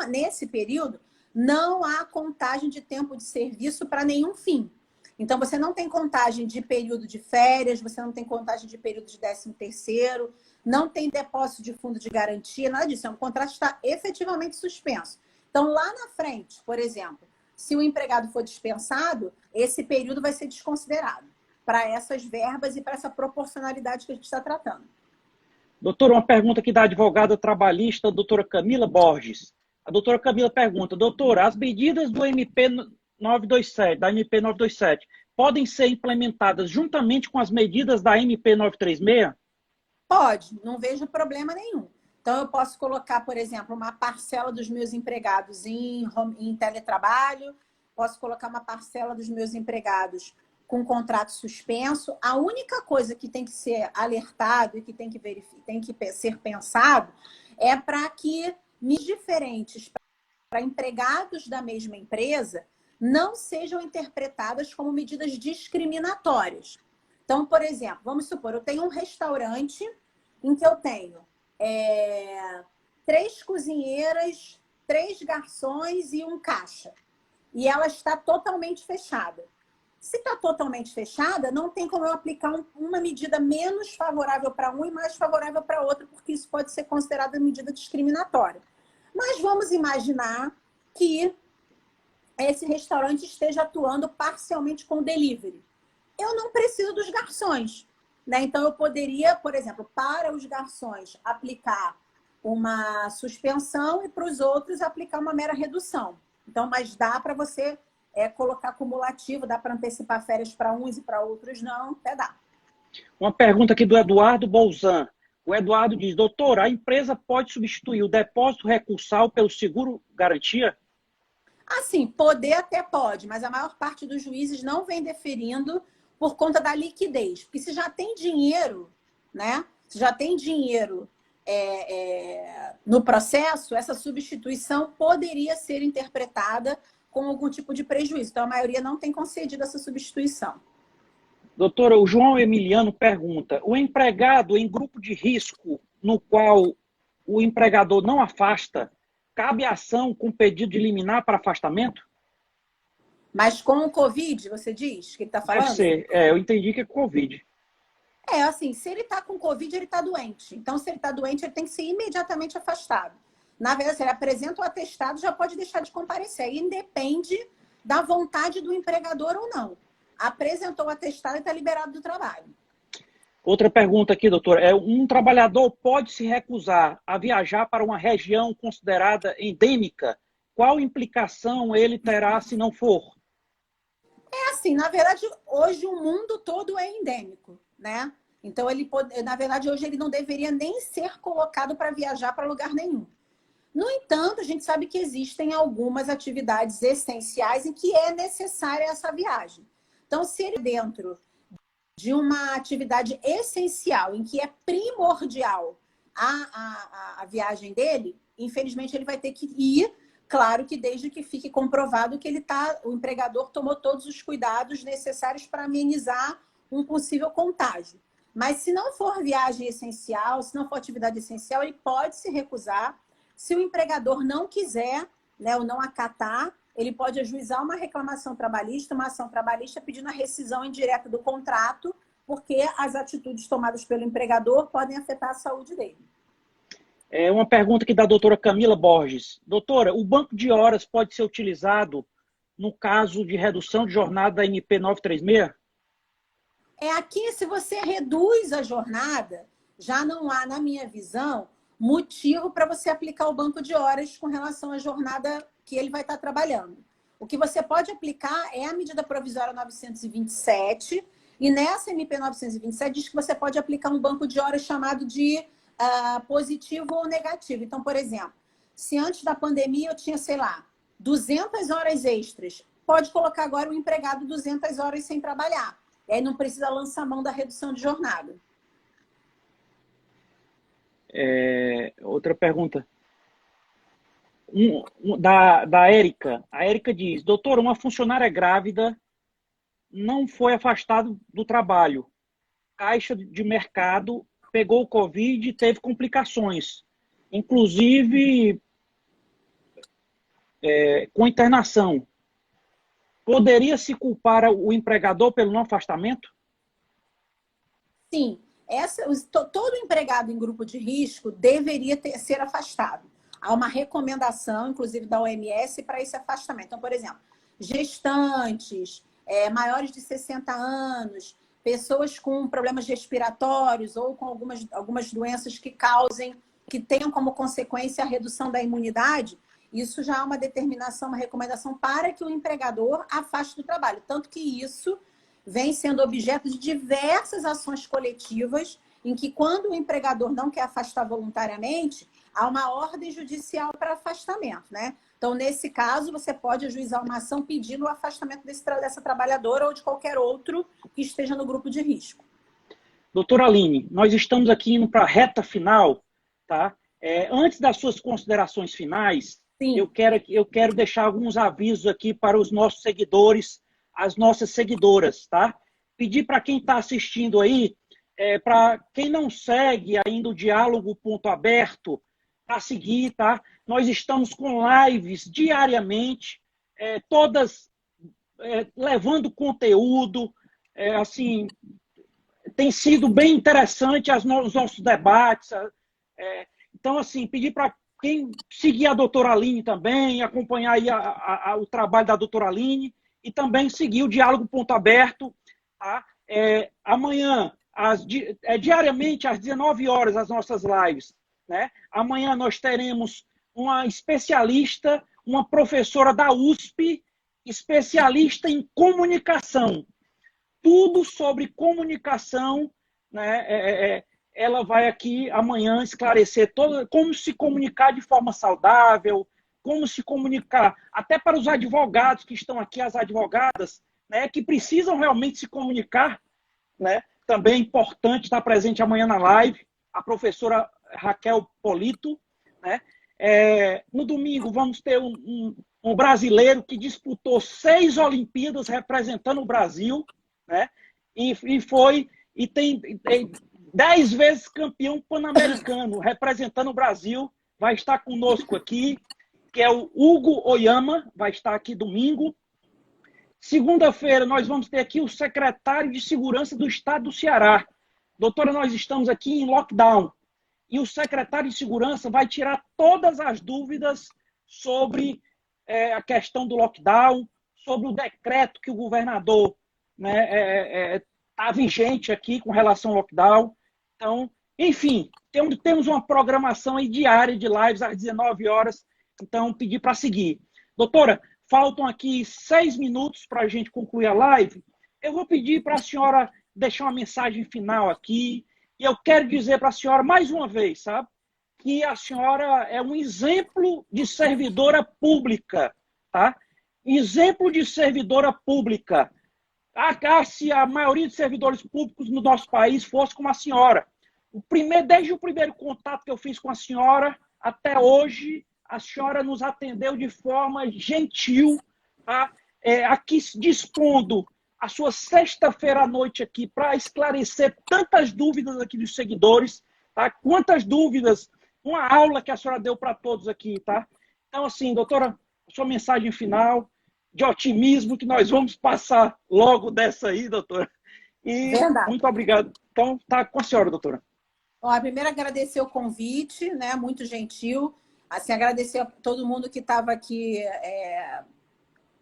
nesse período, não há contagem de tempo de serviço para nenhum fim. Então, você não tem contagem de período de férias, você não tem contagem de período de 13º, não tem depósito de fundo de garantia, nada disso. O contrato está efetivamente suspenso. Então, lá na frente, por exemplo, se o empregado for dispensado, esse período vai ser desconsiderado para essas verbas e para essa proporcionalidade que a gente está tratando. Doutora, uma pergunta aqui da advogada trabalhista, doutora Camila Borges. A doutora Camila pergunta, doutora, as medidas do MP 927, da MP 927, podem ser implementadas juntamente com as medidas da MP 936? Pode, não vejo problema nenhum. Então, eu posso colocar, por exemplo, uma parcela dos meus empregados em teletrabalho, posso colocar uma parcela dos meus empregados com contrato suspenso. A única coisa que tem que ser alertado e que tem que ser pensado é para que diferentes para empregados da mesma empresa não sejam interpretadas como medidas discriminatórias. Então, por exemplo, vamos supor, eu tenho um restaurante em que eu tenho 3 cozinheiras, 3 garçons e um caixa. E ela está totalmente fechada. Se está totalmente fechada, não tem como eu aplicar uma medida menos favorável para um e mais favorável para outro, porque isso pode ser considerado medida discriminatória. Mas vamos imaginar que esse restaurante esteja atuando parcialmente com delivery. Eu não preciso dos garçons, né? Então, eu poderia, por exemplo, para os garçons, aplicar uma suspensão e para os outros aplicar uma mera redução. Então, mas dá para você colocar cumulativo, dá para antecipar férias para uns e para outros não, até dá. Uma pergunta aqui do Eduardo Bolzan. O Eduardo diz, doutor, a empresa pode substituir o depósito recursal pelo seguro garantia? Assim, poder até pode, mas a maior parte dos juízes não vem deferindo por conta da liquidez. Porque se já tem dinheiro, né? Se já tem dinheiro no processo, essa substituição poderia ser interpretada com algum tipo de prejuízo. Então, a maioria não tem concedido essa substituição. Doutora, o João Emiliano pergunta, o empregado em grupo de risco no qual o empregador não afasta, cabe ação com pedido de liminar para afastamento? Mas com o Covid, você diz que ele está falando? Deve ser. Eu entendi que é Covid. Assim, se ele está com Covid, ele está doente. Então, se ele está doente, ele tem que ser imediatamente afastado. Na verdade, se ele apresenta o atestado, já pode deixar de comparecer. Aí independe da vontade do empregador ou não. Apresentou o atestado e está liberado do trabalho. Outra pergunta aqui, doutor. Um trabalhador pode se recusar a viajar para uma região considerada endêmica? Qual implicação ele terá se não for? Assim, na verdade, hoje o mundo todo é endêmico, né? Então, na verdade, hoje ele não deveria nem ser colocado para viajar para lugar nenhum. No entanto, a gente sabe que existem algumas atividades essenciais em que é necessária essa viagem. Então, se ele dentro de uma atividade essencial, em que é primordial a viagem dele, infelizmente ele vai ter que ir, claro que desde que fique comprovado que o empregador tomou todos os cuidados necessários para amenizar um possível contágio. Mas se não for viagem essencial, se não for atividade essencial, ele pode se recusar. Se o empregador não quiser, né, ou não acatar, ele pode ajuizar uma reclamação trabalhista, uma ação trabalhista pedindo a rescisão indireta do contrato, porque as atitudes tomadas pelo empregador podem afetar a saúde dele. Uma pergunta aqui da doutora Camila Borges. Doutora, o banco de horas pode ser utilizado no caso de redução de jornada da MP 936? Aqui, se você reduz a jornada, já não há, na minha visão, motivo para você aplicar o banco de horas com relação à jornada que ele vai estar trabalhando. O que você pode aplicar é a medida provisória 927, e nessa MP 927 diz que você pode aplicar um banco de horas chamado de positivo ou negativo. Então, por exemplo, se antes da pandemia eu tinha, sei lá, 200 horas extras, pode colocar agora o empregado 200 horas sem trabalhar. E aí não precisa lançar mão da redução de jornada. Outra pergunta. Da Érica. A Érica diz, doutor, uma funcionária grávida não foi afastada do trabalho. Caixa de mercado pegou o Covid e teve complicações. Inclusive com internação. Poderia se culpar o empregador pelo não afastamento? Sim. Todo empregado em grupo de risco deveria ser afastado. Há uma recomendação, inclusive da OMS, para esse afastamento. Então, por exemplo, gestantes, maiores de 60 anos, pessoas com problemas respiratórios ou com algumas doenças que tenham como consequência a redução da imunidade, isso já é uma determinação, uma recomendação para que o empregador afaste do trabalho. Tanto que isso vem sendo objeto de diversas ações coletivas em que, quando o empregador não quer afastar voluntariamente, há uma ordem judicial para afastamento, né? Então, nesse caso, você pode ajuizar uma ação pedindo o afastamento dessa trabalhadora ou de qualquer outro que esteja no grupo de risco. Doutora Aline, nós estamos aqui indo para a reta final, tá? Antes das suas considerações finais, eu quero deixar alguns avisos aqui para os nossos seguidores, as nossas seguidoras, tá? pedir para quem está assistindo aí, para quem não segue ainda o Diálogo Ponto Aberto, para seguir, tá? Nós estamos com lives diariamente, todas levando conteúdo, assim, tem sido bem interessante os nossos debates. Então, assim, pedir para quem seguir a doutora Aline também, acompanhar aí o trabalho da doutora Aline e também seguir o Diálogo Ponto Aberto. Tá? Amanhã, diariamente, às 19 horas, as nossas lives. Né? Amanhã nós teremos uma especialista, uma professora da USP, especialista em comunicação. Tudo sobre comunicação, né? Ela vai aqui amanhã esclarecer como se comunicar de forma saudável, como se comunicar, até para os advogados que estão aqui, as advogadas, né, que precisam realmente se comunicar, né? Também é importante estar presente amanhã na live, a professora Raquel Polito, né? No domingo vamos ter um brasileiro que disputou 6 Olimpíadas representando o Brasil, né? E tem 10 vezes campeão pan-americano representando o Brasil, vai estar conosco aqui, que é o Hugo Oyama, vai estar aqui domingo. Segunda-feira nós vamos ter aqui o secretário de Segurança do Estado do Ceará. Doutora, nós estamos aqui em lockdown e o secretário de Segurança vai tirar todas as dúvidas sobre a questão do lockdown, sobre o decreto que o governador está vigente aqui com relação ao lockdown. Então, enfim, temos uma programação aí diária de lives às 19 horas. Então, pedir para seguir. Doutora, faltam aqui 6 minutos para a gente concluir a live. Eu vou pedir para a senhora deixar uma mensagem final aqui. E eu quero dizer para a senhora mais uma vez, sabe? Que a senhora é um exemplo de servidora pública, tá? Exemplo de servidora pública. Se a maioria dos servidores públicos no nosso país fosse como a senhora. Desde o primeiro contato que eu fiz com a senhora até hoje, a senhora nos atendeu de forma gentil, tá? Aqui dispondo a sua sexta-feira à noite aqui para esclarecer tantas dúvidas aqui dos seguidores, tá? Quantas dúvidas, uma aula que a senhora deu para todos aqui, tá? Então, assim, doutora, sua mensagem final de otimismo que nós vamos passar logo dessa aí, doutora. E verdade. Muito obrigado. Então, tá com a senhora, doutora. Primeiro agradecer o convite, né? Muito gentil. Assim, agradecer a todo mundo que estava aqui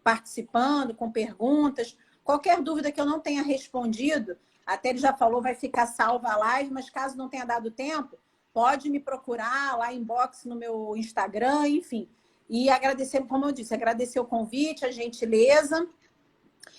participando, com perguntas. Qualquer dúvida que eu não tenha respondido, até ele já falou, vai ficar salva a live, mas caso não tenha dado tempo, pode me procurar lá inbox no meu Instagram, enfim. E agradecer, como eu disse, agradecer o convite, a gentileza.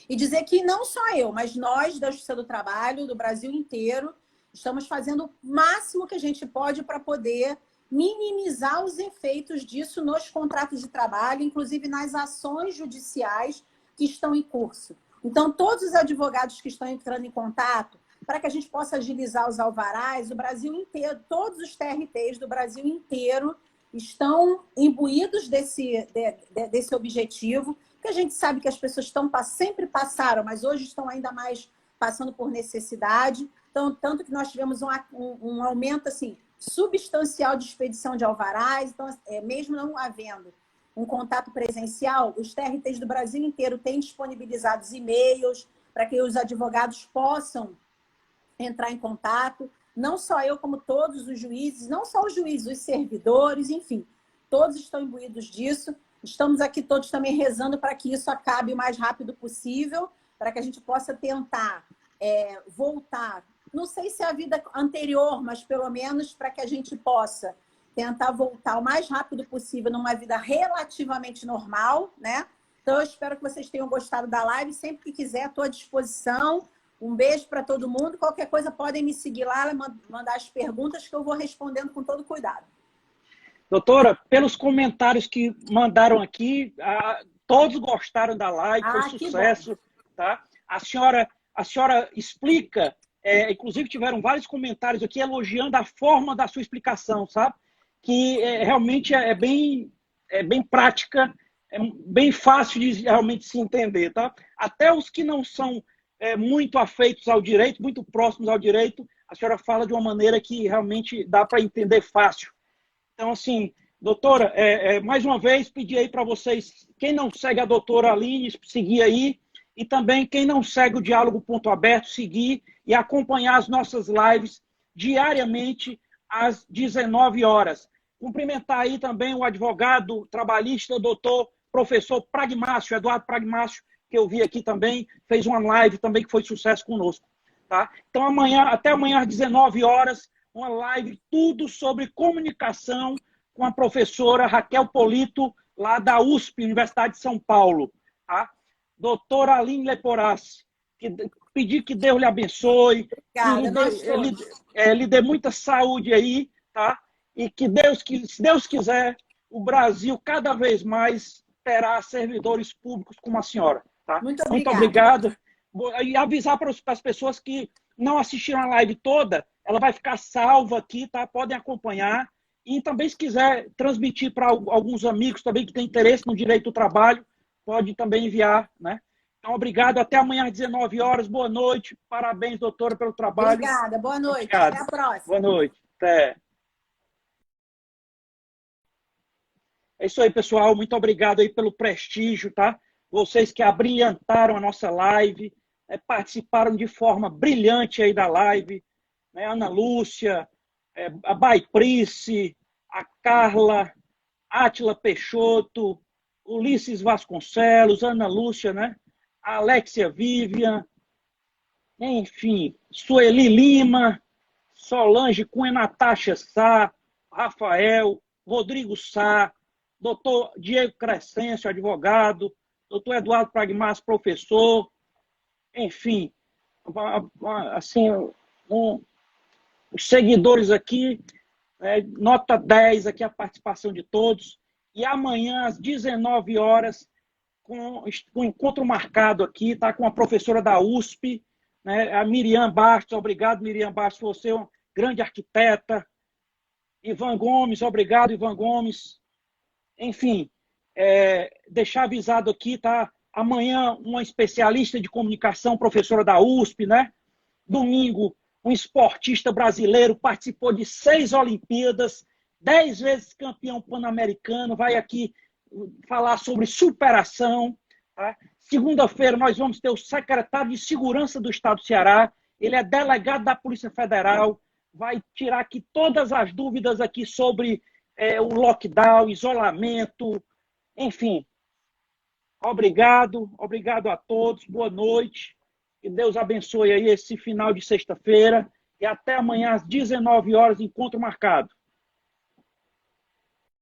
E dizer que não só eu, mas nós da Justiça do Trabalho, do Brasil inteiro, estamos fazendo o máximo que a gente pode para poder minimizar os efeitos disso nos contratos de trabalho, inclusive nas ações judiciais que estão em curso. Então, todos os advogados que estão entrando em contato, para que a gente possa agilizar os alvarás, o Brasil inteiro, todos os TRTs do Brasil inteiro estão imbuídos desse objetivo, que a gente sabe que as pessoas sempre passaram, mas hoje estão ainda mais passando por necessidade. Então, tanto que nós tivemos um aumento assim, substancial de expedição de alvarás. Então, mesmo não havendo um contato presencial, os TRTs do Brasil inteiro têm disponibilizados e-mails para que os advogados possam entrar em contato. Não só eu, como todos os juízes, não só os juízes, os servidores, enfim, todos estão imbuídos disso. Estamos aqui todos também rezando para que isso acabe o mais rápido possível, para que a gente possa tentar voltar, não sei se é a vida anterior, mas pelo menos para que a gente possa tentar voltar o mais rápido possível numa vida relativamente normal, né? Então, eu espero que vocês tenham gostado da live. Sempre que quiser, estou à disposição. Um beijo para todo mundo. Qualquer coisa, podem me seguir lá, mandar as perguntas que eu vou respondendo com todo cuidado. Doutora, pelos comentários que mandaram aqui, todos gostaram da live, foi sucesso. Tá? A senhora explica, inclusive tiveram vários comentários aqui elogiando a forma da sua explicação, sabe? Que realmente é bem prática, é bem fácil de realmente se entender. Tá? Até os que não são muito afeitos ao direito, muito próximos ao direito, a senhora fala de uma maneira que realmente dá para entender fácil. Então, assim, doutora, mais uma vez, pedi aí para vocês, quem não segue a doutora Aline, seguir aí, e também quem não segue o Diálogo Ponto Aberto, seguir e acompanhar as nossas lives diariamente às 19 horas. Cumprimentar aí também o advogado trabalhista, doutor professor Pragmácio, Eduardo Pragmácio, que eu vi aqui também, fez uma live também que foi sucesso conosco. Tá? Então, até amanhã às 19 horas, uma live tudo sobre comunicação com a professora Raquel Polito, lá da USP, Universidade de São Paulo. Tá? Doutora Aline Leporassi, pedir que Deus lhe abençoe, Obrigada, que lhe dê muita saúde aí, tá? E que se Deus quiser, o Brasil cada vez mais terá servidores públicos como a senhora. Tá? Muito obrigado. E avisar para as pessoas que não assistiram a live toda, ela vai ficar salva aqui, tá? Podem acompanhar. E também, se quiser transmitir para alguns amigos também que têm interesse no direito do trabalho, pode também enviar, né? Então, obrigado. Até amanhã às 19 horas. Boa noite. Parabéns, doutora, pelo trabalho. Obrigada. Boa noite. Obrigado. Até a próxima. Boa noite. Até. É isso aí, pessoal. Muito obrigado aí pelo prestígio, tá? Vocês que abrilhantaram a nossa live, participaram de forma brilhante aí da live, né? Ana Lúcia, a Baiprice, a Carla, Átila Peixoto, Ulisses Vasconcelos, Ana Lúcia, né? A Alexia Vivian, enfim, Sueli Lima, Solange Cunha, Natasha Sá, Rafael, Rodrigo Sá, doutor Diego Crescêncio, advogado, doutor Eduardo Pragmácio, professor, enfim, assim, os seguidores aqui, nota 10 aqui a participação de todos, e amanhã às 19 horas, com um encontro marcado aqui, tá, com a professora da USP, né, a Miriam Bastos. Obrigado, Miriam Bastos, você é uma grande arquiteta. Ivan Gomes, obrigado, Ivan Gomes. Enfim, deixar avisado aqui, tá? Amanhã, uma especialista de comunicação, professora da USP, né? Domingo, um esportista brasileiro, participou de 6 Olimpíadas, 10 vezes campeão pan-americano, vai aqui falar sobre superação. Tá? Segunda-feira, nós vamos ter o secretário de Segurança do Estado do Ceará, ele é delegado da Polícia Federal, vai tirar aqui todas as dúvidas aqui sobre o lockdown, isolamento, enfim. Obrigado a todos, boa noite, que Deus abençoe aí esse final de sexta-feira e até amanhã às 19 horas, encontro marcado.